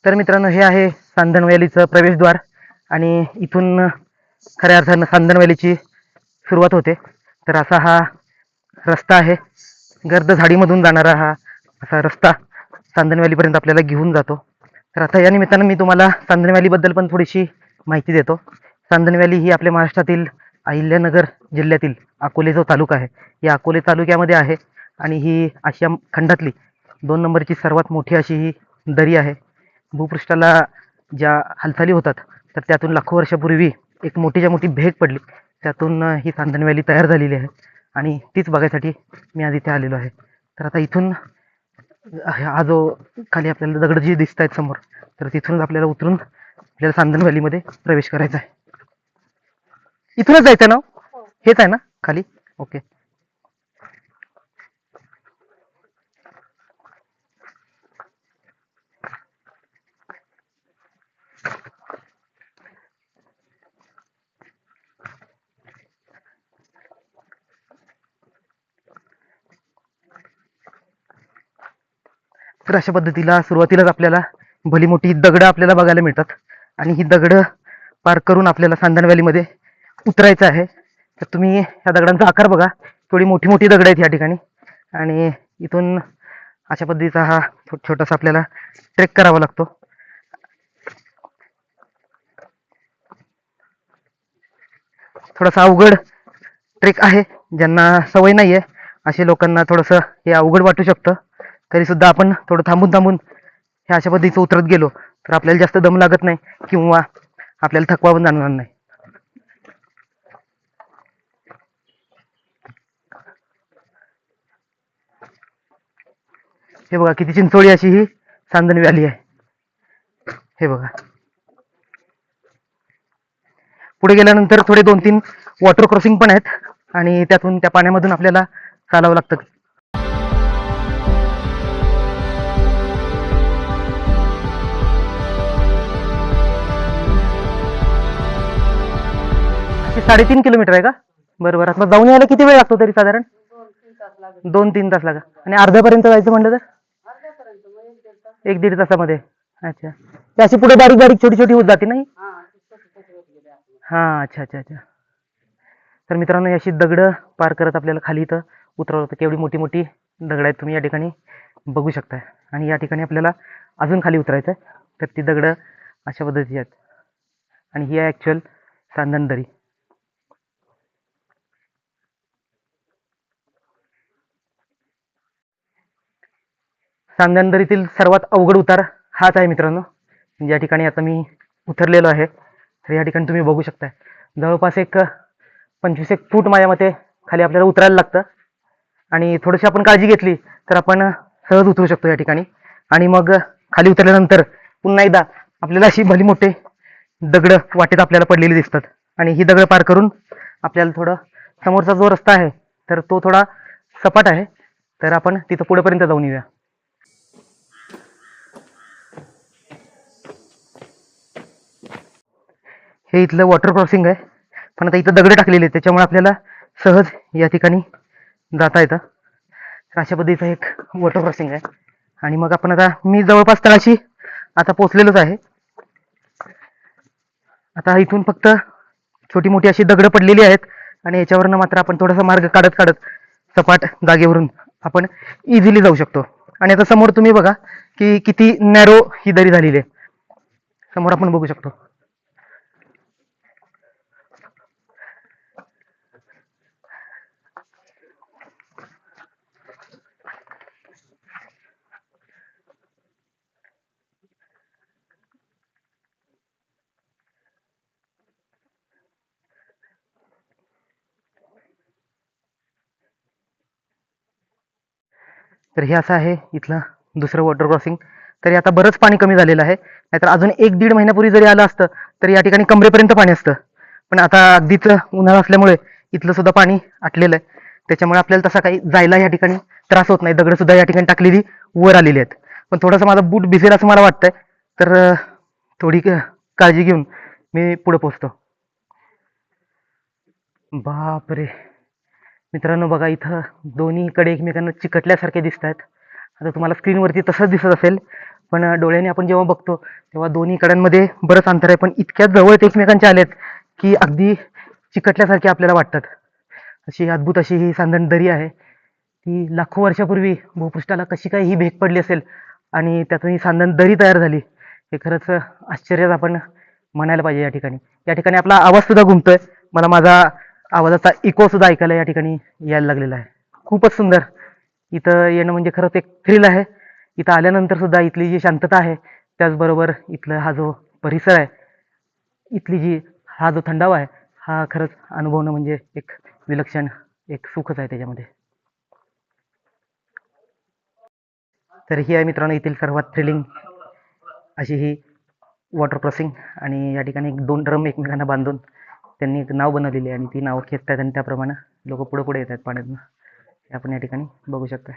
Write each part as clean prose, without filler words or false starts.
तर मित्रांनो, हे आहे सांदण व्हॅलीचं प्रवेशद्वार आणि इथून खऱ्या अर्थानं सांदण व्हॅलीची सुरुवात होते. तर असा हा रस्ता आहे, गर्द झाडीमधून जाणारा हा असा रस्ता सांदण व्हॅलीपर्यंत आपल्याला घेऊन जातो. तर आता या निमित्तानं मी तुम्हाला सांदण व्हॅलीबद्दल पण थोडीशी माहिती देतो. सांदण व्हॅली ही आपल्या महाराष्ट्रातील अहिल्यानगर जिल्ह्यातील अकोले जो तालुका आहे, या अकोले तालुक्यामध्ये आहे आणि ही आशिया खंडातली 2 नंबरची सर्वात मोठी अशी ही दरी आहे. भूपृष्ठाला ज्या हालचाली होतात तर त्यातून लाखो वर्षापूर्वी एक मोठीच्या मोठी भेग पडली, त्यातून ही सांदण व्हॅली तयार झालेली आहे आणि तीच बघायसाठी मी आज इथे आलेलो आहे. तर आता इथून हा जो खाली आपल्याला दगड जी दिसत आहेत समोर, तर तिथूनच आपल्याला उतरून आपल्याला सांदण व्हॅलीमध्ये प्रवेश करायचा आहे. इथूनच जायचं ना? हेच आहे ना खाली? ओके. तर अशा पद्धतीला सुरुवातीलाच आपल्याला भली मोठी दगडं आपल्याला बघायला मिळतात आणि ही दगडं पार करून आपल्याला सांदण व्हॅलीमध्ये उतरायचं आहे. तर तुम्ही ह्या दगडांचा आकार बघा, थोडी मोठी मोठी दगड आहेत या ठिकाणी आणि इथून अशा पद्धतीचा हा छोटासा आपल्याला ट्रेक करावा लागतो. थोडासा अवघड ट्रेक आहे, ज्यांना सवय नाहीये अशा लोकांना थोडंसं हे अवघड वाटू शकतं. तरी सुद्धा आपण थोडं थांबून थांबून हे अशा पद्धतीचं उतरत गेलो तर आपल्याला जास्त दम लागत नाही किंवा आपल्याला थकवा पण जाणवणार नाही. हे बघा किती चिंचोळी अशी ही सांदण व्हॅली आहे. हे बघा, पुढे गेल्यानंतर थोडे 2-3 वॉटर क्रॉसिंग पण आहेत आणि त्यातून त्या पाण्यामधून आपल्याला चालावं लागतं. हे 3.5 किलोमीटर आहे का? बरोबर. आता जाऊन यायला किती वेळ लागतो तरी साधारण? 2-3 तास लागा आणि अर्ध्यापर्यंत जायचं म्हणलं तर 1-1.5 तासामध्ये. अच्छा, ते अशी पुढे बारीक बारीक छोटी छोटी होत जाते नाही? हा, अच्छा अच्छा अच्छा. तर मित्रांनो, ही अशी दगडं पार करत आपल्याला खाली इथं उतरवलं होतं. केवढी मोठी मोठी दगड आहेत तुम्ही या ठिकाणी बघू शकताय आणि या ठिकाणी आपल्याला अजून खाली उतरायचं आहे. तर ती दगडं अशा पद्धतीची आहेत आणि ही आहे ॲक्च्युअल सांदण दरी. सांदण दरीतील सर्वात अवघड उतार हाच आहे मित्रांनो, या ठिकाणी आता मी उतरलेलो आहे. तर या ठिकाणी तुम्ही बघू शकताय जवळपास एक 25 फूट माझ्या मते खाली आपल्याला उतरायला लागतं आणि थोडीशी आपण काळजी घेतली तर आपण सहज उतरू शकतो या ठिकाणी. आणि मग खाली उतरल्यानंतर पुन्हा एकदा आपल्याला अशी भली मोठे दगड वाटेत आपल्याला पडलेली दिसतात आणि ही दगड पार करून आपल्याला थोडं समोरचा जो रस्ता आहे तर तो थोडा सपाट आहे, तर आपण तिथं पुढेपर्यंत जाऊन येऊया. हे इथलं वॉटर क्रॉसिंग आहे, पण आता इथं दगड टाकलेले आहेत त्याच्यामुळे आपल्याला सहज या ठिकाणी जाता येतं. तर अशा पद्धतीचं एक वॉटर क्रॉसिंग आहे आणि मग आपण आता मी जवळपास तळाशी आता पोचलेलोच आहे. आता इथून फक्त छोटी मोठी अशी दगडं पडलेली आहेत आणि याच्यावरनं मात्र आपण थोडासा मार्ग काढत काढत सपाट जागेवरून आपण इझिली जाऊ शकतो. आणि आता समोर तुम्ही बघा की किती नॅरो ही दरी झालेली आहे, समोर आपण बघू शकतो. तर हे असं आहे इथलं दुसरं वॉटर क्रॉसिंग. तरी आता बरंच पाणी कमी झालेलं आहे, नाहीतर अजून 1-1.5 महिन्यापूर्वी जरी आलं असतं तर या ठिकाणी कमरेपर्यंत पाणी असतं. पण आता अगदीच उन्हाळा असल्यामुळे इथलं सुद्धा पाणी आटलेलं आहे, त्याच्यामुळे आपल्याला तसा काही जायला या ठिकाणी त्रास होत नाही. दगड सुद्धा या ठिकाणी टाकलेली वर आलेली आहेत, पण थोडंसं माझा बूट भिजेल असं मला वाटतंय, तर थोडी काळजी घेऊन मी पुढे पोचतो. बापरे मित्रांनो, बघा इथं दोन्हीकडे एकमेकांना चिकटल्यासारखे दिसत आहेत. आता तुम्हाला स्क्रीनवरती तसंच दिसत असेल, पण डोळ्याने आपण जेव्हा बघतो तेव्हा दोन्ही कडांमध्ये बरंच अंतर आहे, पण इतक्या जवळ ते एकमेकांचे आलेत की अगदी चिकटल्यासारखे आपल्याला वाटतात. अशी अद्भुत अशी ही सांदण दरी आहे. ती लाखो वर्षापूर्वी भूपृष्ठाला कशी काय ही भेग पडली असेल आणि त्यातून ही सांदण दरी तयार झाली, हे खरंच आश्चर्यच आपण म्हणायला पाहिजे. या ठिकाणी आपला आवाज सुद्धा घुमतोय. मला माझा आवाजाचा इको सुद्धा ऐकायला या ठिकाणी यायला लागलेला आहे. खूपच सुंदर. इथं येणं म्हणजे खरंच एक थ्रिल आहे. इथं आल्यानंतर सुद्धा इथली जी शांतता आहे, त्याचबरोबर इथला हा जो परिसर आहे, इथली जी हा जो थंडावा आहे, हा खरंच अनुभवणं म्हणजे एक विलक्षण एक सुखच आहे त्याच्यामध्ये. तर ही आहे मित्रांनो इथील सर्वात थ्रिलिंग अशी ही वॉटर क्रॉसिंग. आणि या ठिकाणी 2 ड्रम एकमेकांना बांधून त्यांनी एक नाव बनवलेली आहे आणि ती नाव खेचतात आणि त्याप्रमाणे लोक पुढे पुढे येतात पाण्यातून. हे आपण या ठिकाणी बघू शकता.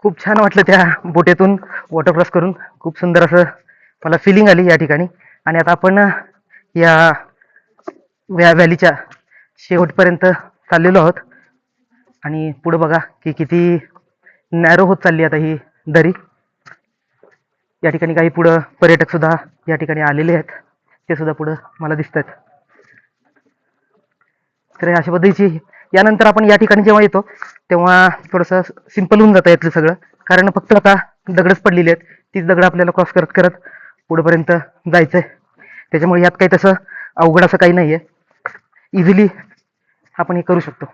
खूप छान वाटलं त्या बोटीतून वॉटर क्रॉस करून. खूप सुंदर असं मला फिलिंग आली या ठिकाणी. आणि आता आपण या व्हॅलीच्या शेवटपर्यंत चाललेलो आहोत. आणि पुढे बघा की किती नॅरो होत चालली आता ही दरी. या ठिकाणी काही पुढं पर्यटक सुद्धा या ठिकाणी आलेले आहेत, ते सुद्धा पुढं मला दिसतात. तर अशा पद्धतीची यानंतर आपण या ठिकाणी जेव्हा येतो तेव्हा थोडंसं सिंपल होऊन जातं यातलं सगळं, कारण फक्त आता दगडच पडलेली आहेत. तीच दगड आपल्याला क्रॉस करत करत पुढेपर्यंत जायचंय. त्याच्यामुळे यात काही तसं अवघड असं काही नाहीये. इझिली आपण हे करू शकतो.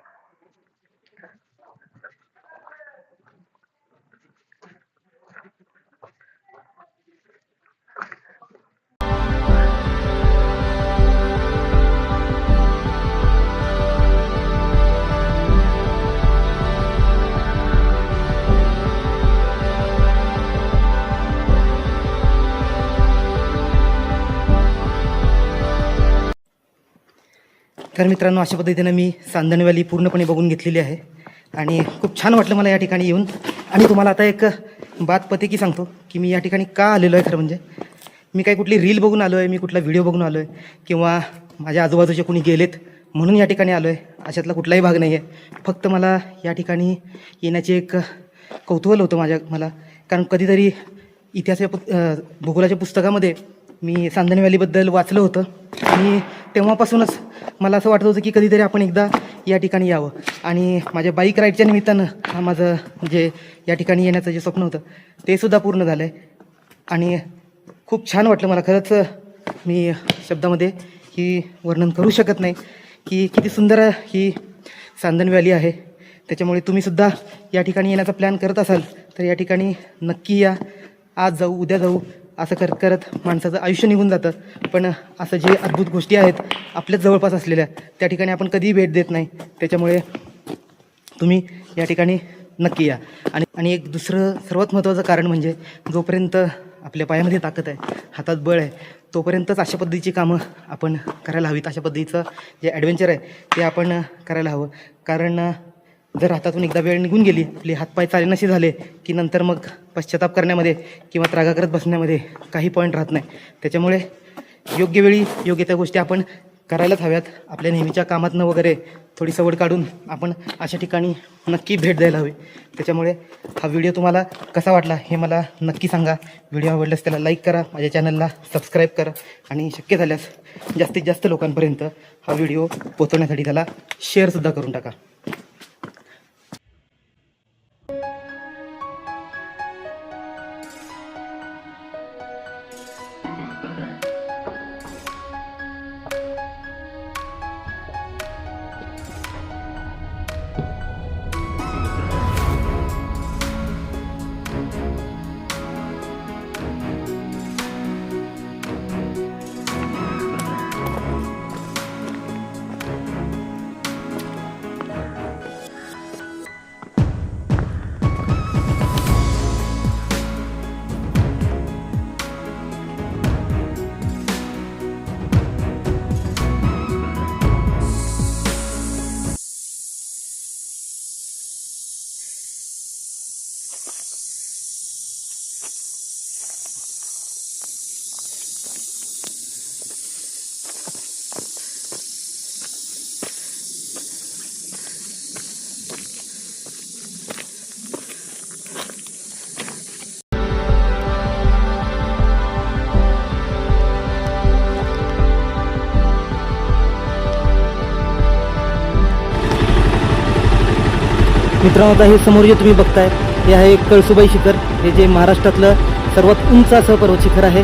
तर मित्रांनो, अशा पद्धतीनं मी सांदण व्हॅली पूर्णपणे बघून घेतलेली आहे आणि खूप छान वाटलं मला या ठिकाणी येऊन. आणि तुम्हाला आता एक बात पते की सांगतो की मी या ठिकाणी का आलेलो आहे. खरं म्हणजे मी काही कुठली रील बघून आलो आहे, मी कुठला व्हिडिओ बघून आलो आहे, किंवा माझ्या आजूबाजूचे कोणी गेलेत म्हणून या ठिकाणी आलो आहे, अशातला कुठलाही भाग नाही आहे. फक्त मला या ठिकाणी येण्याचे एक कौतूहल होतं मला. कारण कधीतरी भूगोलाच्या पुस्तकामध्ये मी सांदण व्हॅलीबद्दल वाचलं होतं आणि तेव्हापासूनच मला असं वाटत होतं की कधीतरी आपण एकदा या ठिकाणी यावं. आणि माझ्या बाईक राईडच्या निमित्तानं हा माझं जे या ठिकाणी येण्याचं जे स्वप्न होतं ते सुद्धा पूर्ण झालं आहे. आणि खूप छान वाटलं मला खरंच. मी शब्दामध्ये ही वर्णन करू शकत नाही की किती सुंदर ही सांदण व्हॅली आहे. त्याच्यामुळे तुम्हीसुद्धा या ठिकाणी येण्याचा प्लॅन करत असाल तर या ठिकाणी नक्की या. आज जाऊ, उद्या जाऊ असं करत करत माणसाचं आयुष्य निघून जातं. पण असं जे अद्भुत गोष्टी आहेत आपल्याच जवळपास असलेल्या, त्या ठिकाणी आपण कधीही भेट देत नाही. त्याच्यामुळे तुम्ही या ठिकाणी नक्की या. आणि एक दुसरं सर्वात महत्त्वाचं कारण म्हणजे जोपर्यंत आपल्या पायामध्ये ताकद आहे, हातात बळ आहे, तोपर्यंतच अशा पद्धतीची कामं आपण करायला हवीत. अशा पद्धतीचं जे ॲडव्हेंचर आहे ते आपण करायला हवं. कारण जर हातातून एकदा वेळ निघून गेली, आपले हातपाय चालेनासे झाले की नंतर मग पश्चाताप करण्यामध्ये किंवा त्रागा करत बसण्यामध्ये काही पॉईंट राहत नाही. त्याच्यामुळे योग्य वेळी योग्य त्या गोष्टी आपण करायलाच हव्यात. आपल्या नेहमीच्या कामातनं वगैरे थोडी सवड काढून आपण अशा ठिकाणी नक्की भेट द्यायला हवी. त्याच्यामुळे हा व्हिडिओ तुम्हाला कसा वाटला हे मला नक्की सांगा. व्हिडिओ आवडल्यास त्याला लाईक करा, माझ्या चॅनलला सबस्क्राईब करा आणि शक्य झाल्यास जास्तीत जास्त लोकांपर्यंत हा व्हिडिओ पोहोचवण्यासाठी त्याला शेअरसुद्धा करून टाका. मित्रांनो, आता हे समोर जे तुम्ही बघताय हे आहे कळसुबाई शिखर. हे जे महाराष्ट्रातलं सर्वात उंच असं पर्वत शिखर आहे.